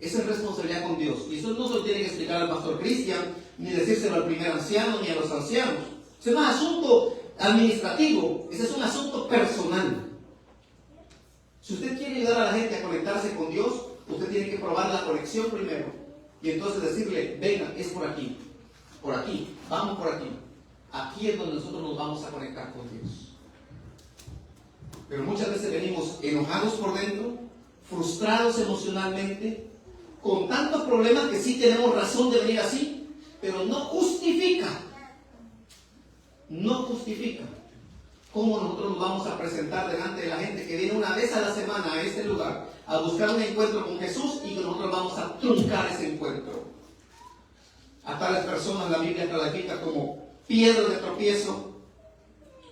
Esa es responsabilidad con Dios. Y eso no se lo tiene que explicar al pastor Cristian, ni decírselo al primer anciano, ni a los ancianos. Ese no es asunto administrativo, ese es un asunto personal. Si usted quiere ayudar a la gente a conectarse con Dios, usted tiene que probar la conexión primero. Y entonces decirle, venga, es por aquí, vamos por aquí. Aquí es donde nosotros nos vamos a conectar con Dios. Pero muchas veces venimos enojados por dentro, frustrados emocionalmente, con tantos problemas que sí tenemos razón de venir así, pero no justifica cómo nosotros nos vamos a presentar delante de la gente que viene una vez a la semana a este lugar a buscar un encuentro con Jesús y que nosotros vamos a truncar ese encuentro. A tales personas la Biblia califica como piedra de tropiezo,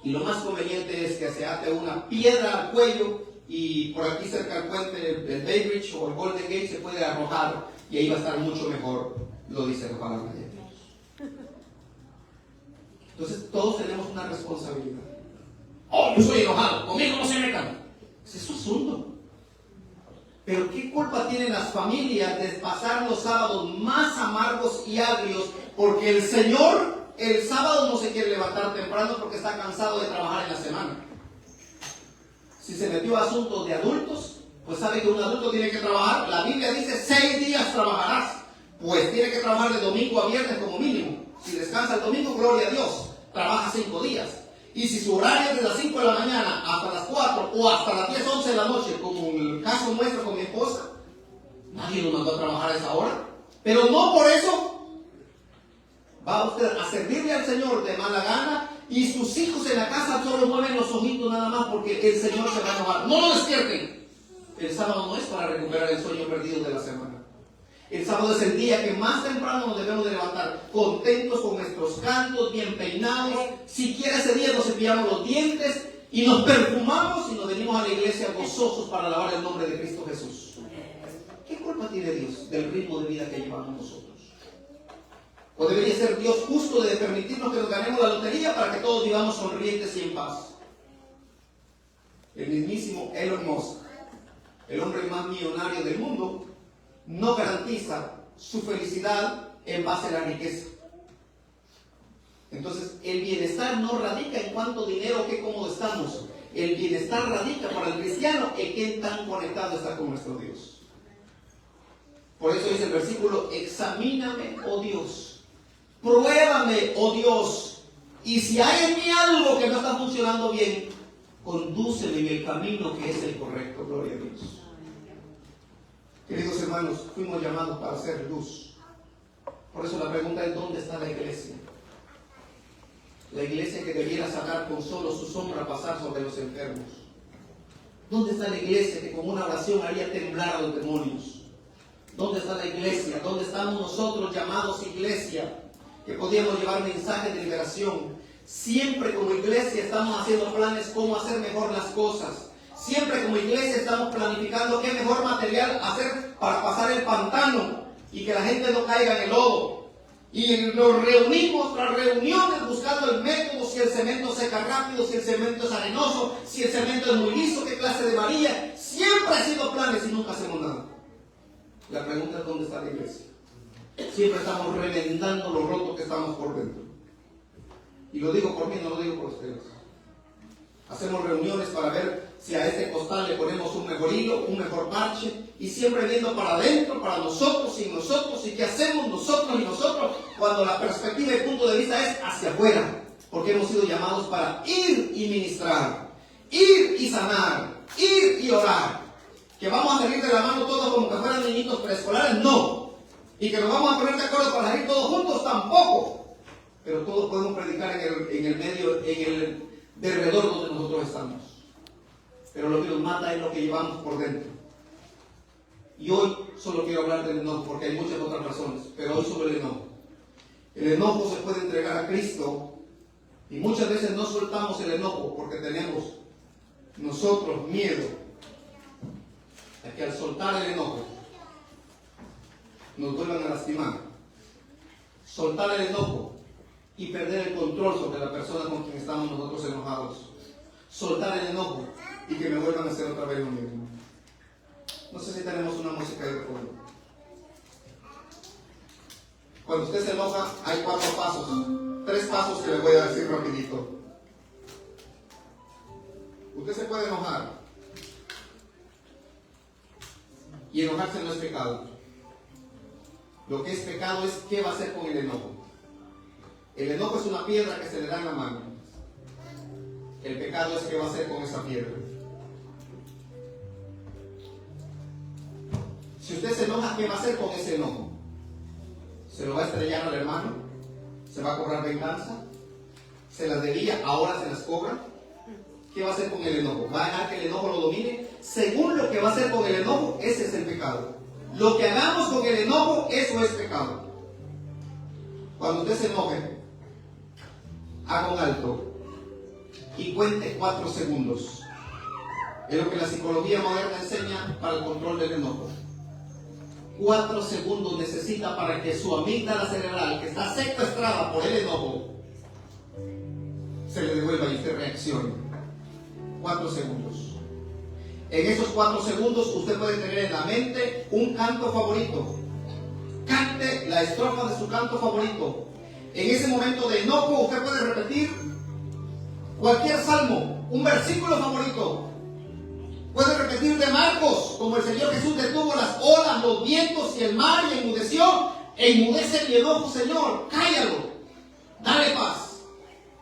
y lo más conveniente es que se ate una piedra al cuello y por aquí cerca del puente del Bay Bridge o el Golden Gate se puede arrojar y ahí va a estar mucho mejor, lo dice la palabra de Dios. Entonces todos tenemos una responsabilidad. Oh, yo soy enojado, conmigo no se metan. Ese es su asunto. Pero ¿qué culpa tienen las familias de pasar los sábados más amargos y agrios? Porque el Señor el sábado no se quiere levantar temprano porque está cansado de trabajar en la semana. Si se metió a asuntos de adultos, pues sabe que un adulto tiene que trabajar. La Biblia dice 6 días trabajarás. Pues tiene que trabajar de domingo a viernes como mínimo. Si descansa el domingo, gloria a Dios, trabaja 5 días. Y si su horario es de las 5 de la mañana hasta las 4 o hasta las 10, 11 de la noche, como el caso nuestro con mi esposa, nadie nos mandó a trabajar a esa hora. Pero no por eso va usted a servirle al Señor de mala gana y sus hijos en la casa solo mueven los ojitos nada más porque el Señor se va a enojar. No lo despierten. El sábado no es para recuperar el sueño perdido de la semana. El sábado es el día que más temprano nos debemos de levantar, contentos con nuestros cantos, bien peinados. Siquiera ese día nos cepillamos los dientes y nos perfumamos y nos venimos a la iglesia gozosos para alabar el nombre de Cristo Jesús. ¿Qué culpa tiene Dios del ritmo de vida que llevamos nosotros? ¿O debería ser Dios justo de permitirnos que nos ganemos la lotería para que todos vivamos sonrientes y en paz? El mismísimo Elon Musk, el hombre más millonario del mundo, no garantiza su felicidad en base a la riqueza. Entonces, el bienestar no radica en cuánto dinero o qué cómodo estamos. El bienestar radica para el cristiano en qué tan conectado está con nuestro Dios. Por eso dice el versículo, examíname, oh Dios, pruébame, oh Dios, y si hay en mí algo que no está funcionando bien, condúceme en el camino que es el correcto. Gloria a Dios. Queridos hermanos, fuimos llamados para hacer luz. Por eso la pregunta es, ¿dónde está la iglesia? La iglesia que debiera sacar con solo su sombra pasar sobre los enfermos. ¿Dónde está la iglesia que con una oración haría temblar a los demonios? ¿Dónde está la iglesia? ¿Dónde estamos nosotros llamados iglesia? Que podíamos llevar mensajes de liberación. Siempre como iglesia estamos haciendo planes cómo hacer mejor las cosas. Siempre como iglesia estamos planificando qué mejor material hacer para pasar el pantano y que la gente no caiga en el lodo. Y nos reunimos tras reuniones buscando el método, si el cemento seca rápido, si el cemento es arenoso, si el cemento es muy liso, qué clase de varilla. Siempre ha sido planes y nunca hacemos nada. La pregunta es, ¿dónde está la iglesia? Siempre estamos remendando lo roto que estamos por dentro. Y lo digo por mí, no lo digo por ustedes. Hacemos reuniones para ver si a este costal le ponemos un mejor hilo, un mejor parche, y siempre viendo para adentro, para nosotros, y qué hacemos nosotros y nosotros, cuando la perspectiva y punto de vista es hacia afuera, porque hemos sido llamados para ir y ministrar, ir y sanar, ir y orar. Que vamos a salir de la mano todos como que fueran niñitos preescolares, no. Y que nos vamos a poner de acuerdo para salir todos juntos, tampoco. Pero todos podemos predicar en el medio, en el derredor donde nosotros estamos. Pero lo que nos mata es lo que llevamos por dentro. Y hoy solo quiero hablar del enojo, porque hay muchas otras razones, pero hoy sobre el enojo. El enojo se puede entregar a Cristo, y muchas veces no soltamos el enojo porque tenemos nosotros miedo a que al soltar el enojo nos vuelvan a lastimar. Soltar el enojo y perder el control sobre la persona con quien estamos nosotros enojados. Soltar el enojo y que me vuelvan a hacer otra vez lo mismo. No sé si tenemos una música ahí de fondo. Cuando usted se enoja, hay 4 pasos. 3 pasos que le voy a decir rapidito. Usted se puede enojar. Y enojarse no es pecado. Lo que es pecado es qué va a hacer con el enojo. El enojo es una piedra que se le da en la mano. El pecado es qué va a hacer con esa piedra. Si usted se enoja, ¿qué va a hacer con ese enojo? ¿Se lo va a estrellar al hermano? ¿Se va a cobrar venganza? ¿Se las debía? ¿Ahora se las cobra? ¿Qué va a hacer con el enojo? ¿Va a dejar que el enojo lo domine? Según lo que va a hacer con el enojo, ese es el pecado. Lo que hagamos con el enojo, eso es pecado. Cuando usted se enoje, haga un alto y cuente 4 segundos. Es lo que la psicología moderna enseña para el control del enojo. 4 segundos necesita para que su amígdala cerebral, que está secuestrada por el enojo, se le devuelva y usted reaccione. 4 segundos. En esos 4 segundos usted puede tener en la mente un canto favorito. Cante la estrofa de su canto favorito. En ese momento de enojo usted puede repetir cualquier salmo, un versículo favorito. Puede repetir de Marcos, como el Señor Jesús detuvo las olas, los vientos y el mar y enmudeció. Enmudece mi enojo, Señor, cállalo, dale paz.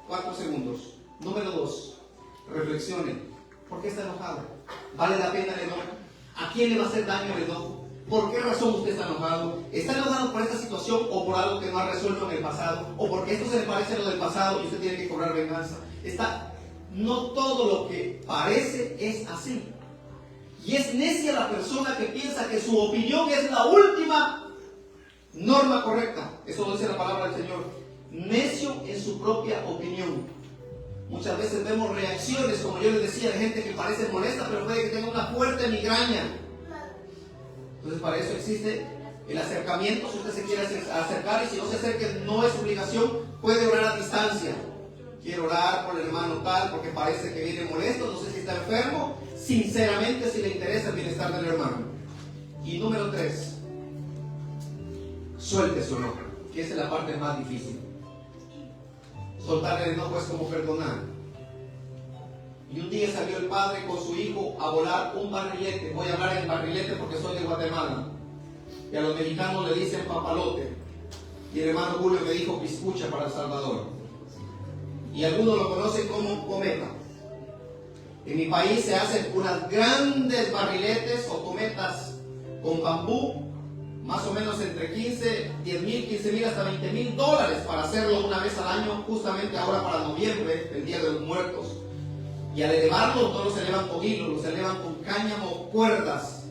4 segundos. Número 2, reflexione. ¿Por qué está enojado? ¿Vale la pena el enojo? ¿A quién le va a hacer daño el enojo? ¿Por qué razón usted está enojado? ¿Está enojado por esta situación o por algo que no ha resuelto en el pasado? ¿O porque esto se le parece a lo del pasado y usted tiene que cobrar venganza? No todo lo que parece es así. Y es necia la persona que piensa que su opinión es la última norma correcta. Eso lo dice la palabra del Señor. Necio en su propia opinión. Muchas veces vemos reacciones, como yo les decía, de gente que parece molesta, pero puede que tenga una fuerte migraña. Entonces para eso existe el acercamiento. Si usted se quiere acercar, y si no se acerque, no es obligación, puede orar a distancia. Quiero orar por el hermano tal, porque parece que viene molesto, no sé si está enfermo. Sinceramente, si le interesa el bienestar del hermano. Y número 3, suelte su enojo, que esa es la parte más difícil. Soltar el enojo es como perdonar. Y un día salió el padre con su hijo a volar un barrilete. Voy a hablar en barrilete porque soy de Guatemala. Y a los mexicanos le dicen papalote. Y el hermano Julio me dijo piscucha para El Salvador. Y algunos lo conocen como cometa. En mi país se hacen unas grandes barriletes o cometas con bambú, más o menos entre 10,000 hasta $20,000 para hacerlo una vez al año, justamente ahora para noviembre, el Día de los Muertos. Y al elevarlos no los elevan con hilos, los elevan con cáñamo, cuerdas.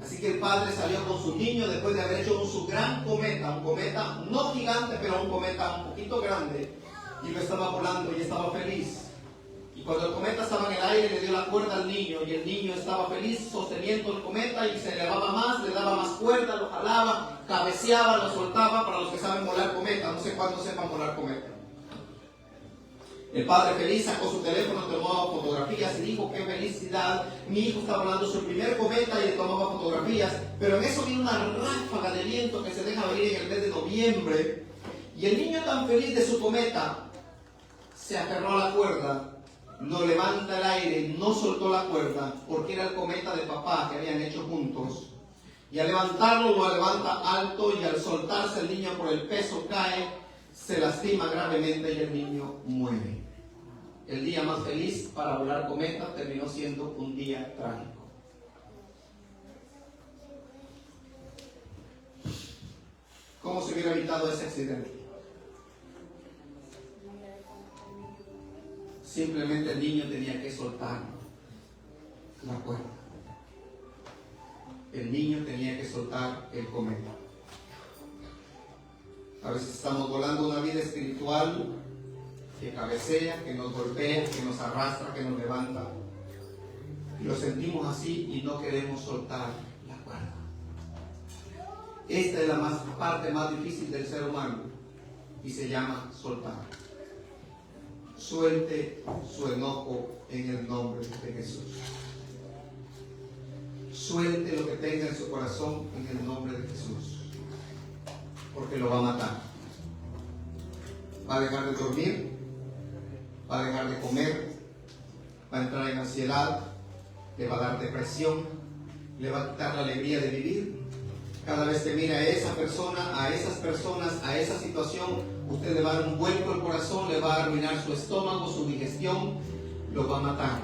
Así que el padre salió con su niño después de haber hecho su gran cometa, un cometa no gigante, pero un cometa un poquito grande, y lo estaba volando y estaba feliz. Y cuando el cometa estaba en el aire, le dio la cuerda al niño, y el niño estaba feliz sosteniendo el cometa, y se elevaba más, le daba más cuerda, lo jalaba, cabeceaba, lo soltaba. Para los que saben volar cometa, no sé cuántos sepan volar cometa. El padre feliz sacó su teléfono, tomaba fotografías y dijo: qué felicidad, mi hijo está volando su primer cometa, y le tomaba fotografías. Pero en eso vino una ráfaga de viento que se deja venir en el mes de noviembre, y el niño, tan feliz de su cometa, se aferró a la cuerda, lo levanta al aire, no soltó la cuerda, porque era el cometa de papá que habían hecho juntos. Y al levantarlo, lo levanta alto, y al soltarse el niño por el peso cae, se lastima gravemente y el niño muere. El día más feliz para volar cometa terminó siendo un día trágico. ¿Cómo se hubiera evitado ese accidente? Simplemente el niño tenía que soltar la cuerda. El niño tenía que soltar el cometa. A veces estamos volando una vida espiritual que cabecea, que nos golpea, que nos arrastra, que nos levanta. Y lo sentimos así y no queremos soltar la cuerda. Esta es la parte más difícil del ser humano y se llama soltar. Suelte su enojo en el nombre de Jesús. Suelte lo que tenga en su corazón en el nombre de Jesús, porque lo va a matar. Va a dejar de dormir, va a dejar de comer, va a entrar en ansiedad, le va a dar depresión, le va a quitar la alegría de vivir. Cada vez que mira a esa persona, a esas personas, a esa situación, usted le va a dar un vuelco al corazón, le va a arruinar su estómago, su digestión, lo va a matar.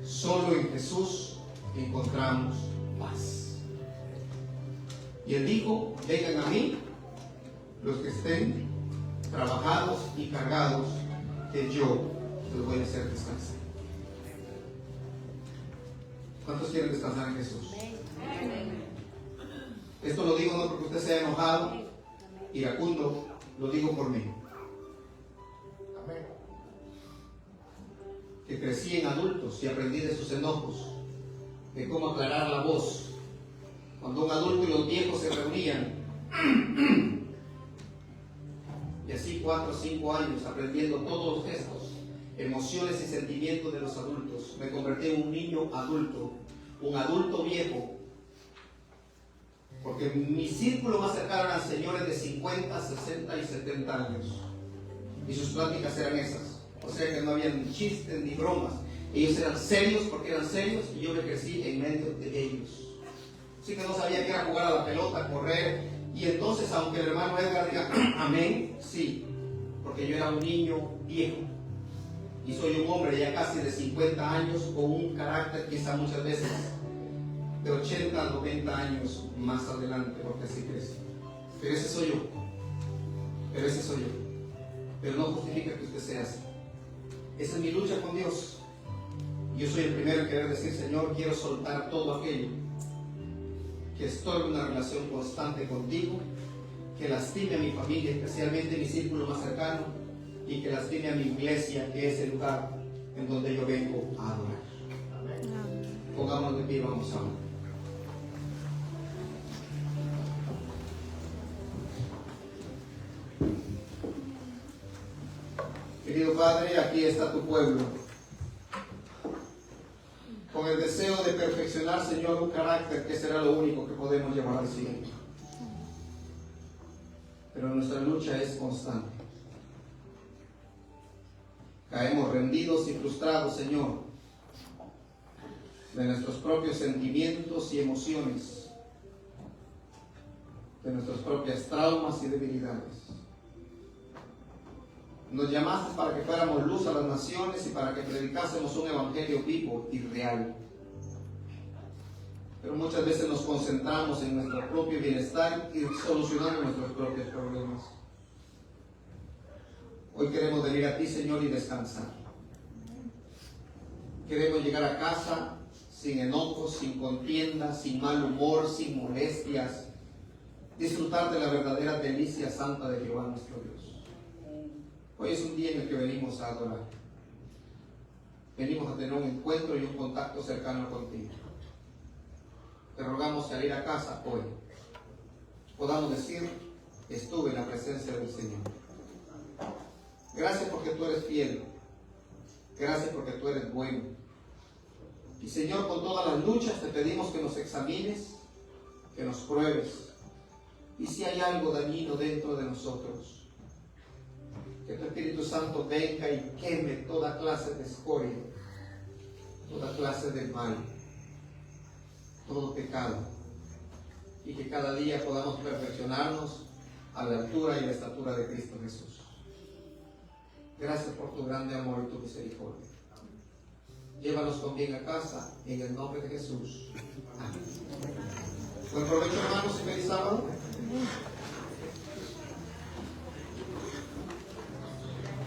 Solo en Jesús encontramos paz. Y Él dijo: vengan a mí los que estén trabajados y cargados, que yo los voy a hacer descansar. ¿Cuántos quieren descansar en Jesús? Esto lo digo no porque usted sea enojado, iracundo, lo digo por mí. Que crecí en adultos y aprendí de sus enojos, de cómo aclarar la voz. Cuando un adulto y los viejos se reunían, y así 4 o 5 años aprendiendo todos los gestos, emociones y sentimientos de los adultos. Me convertí en un niño adulto, un adulto viejo, porque mi círculo más cercano eran señores de 50, 60 y 70 años, y sus pláticas eran esas. O sea que no habían chistes ni bromas. Ellos eran serios porque eran serios, y yo me crecí en medio de ellos. Así que no sabía que era jugar a la pelota, correr. Y entonces, aunque el hermano Edgar diga amén, sí, porque yo era un niño viejo y soy un hombre ya casi de 50 años con un carácter quizá muchas veces de 80 a 90 años más adelante, porque así crece. Pero ese soy yo. Pero no justifica que usted sea así. Esa es mi lucha con Dios. Yo soy el primero en querer decir: Señor, quiero soltar todo aquello que estorbe una relación constante contigo, que lastime a mi familia, especialmente mi círculo más cercano, y que lastime a mi iglesia, que es el lugar en donde yo vengo a adorar. Amén. Pongámonos de pie, vamos a orar. Querido Padre, aquí está tu pueblo, con el deseo de perfeccionar, Señor, un carácter que será lo único que podemos llevar al cielo. Pero nuestra lucha es constante. Caemos rendidos y frustrados, Señor, de nuestros propios sentimientos y emociones, de nuestras propias traumas y debilidades. Nos llamaste para que fuéramos luz a las naciones y para que predicásemos un evangelio vivo y real. Pero muchas veces nos concentramos en nuestro propio bienestar y solucionamos nuestros propios problemas. Hoy queremos venir a ti, Señor, y descansar. Queremos llegar a casa sin enojos, sin contiendas, sin mal humor, sin molestias. Disfrutar de la verdadera delicia santa de Jehová nuestro Dios. Hoy es un día en el que venimos a adorar. Venimos a tener un encuentro y un contacto cercano contigo. Te rogamos que al ir a casa hoy podamos decir: estuve en la presencia del Señor. Gracias porque tú tú eres fiel. Gracias porque tú eres bueno. Y Señor, con todas las luchas te pedimos que nos examines, que nos pruebes. Y si hay algo dañino dentro de nosotros, que tu Espíritu Santo venga y queme toda clase de escoria, toda clase de mal, todo pecado. Y que cada día podamos perfeccionarnos a la altura y la estatura de Cristo Jesús. Gracias por tu grande amor y tu misericordia. Llévanos con bien a casa, en el nombre de Jesús. Amén. Buen provecho, hermanos, y feliz sábado.